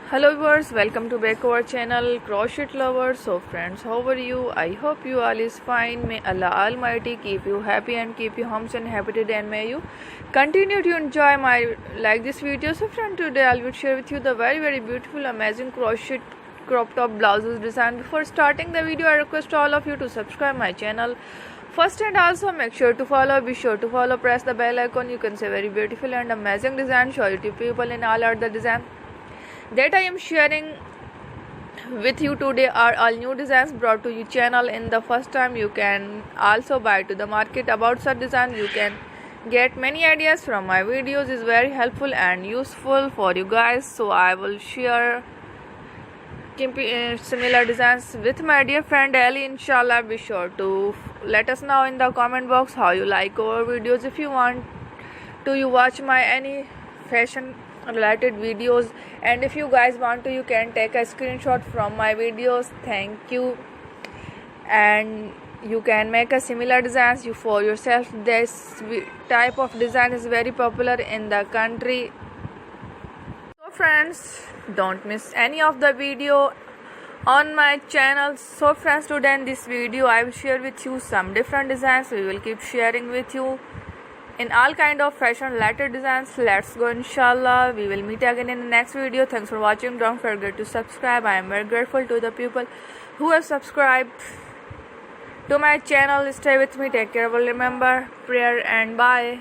Hello viewers, welcome to back our channel Crochet Lovers. So friends, how are you? I hope you all is fine. May Allah Almighty keep you happy and keep you homes and happy and may you continue to enjoy my this video. So friend, today I will share with you the very beautiful amazing crochet crop top blouses design. Before starting the video, I request all of you to subscribe my channel first, and also make sure to follow. Be sure to follow, press the bell icon. You can see very beautiful and amazing design show you to people in all other design that I am sharing with you today are all new designs brought to your channel in the first time. You can also buy to the market about such design. You can get many ideas from my videos. Is very helpful and useful for you guys. So I will share similar designs with my dear friend Ali. Inshallah, be sure to let us know in the comment box how you like our videos. If you want to you watch my any fashion related videos, and if you guys want to, you can take a screenshot from my videos. Thank you. And you can make a similar designs you for yourself. This type of design is very popular in the country. So friends, don't miss any of the video on my channel. So friends, today in this video I will share with you some different designs. We will keep sharing with you in all kind of fashion related designs. Let's go, inshallah. We will meet again in the next video. Thanks for watching. Don't forget to subscribe. I am very grateful to the people who have subscribed to my channel. Stay with me. Take care. Remember prayer and bye.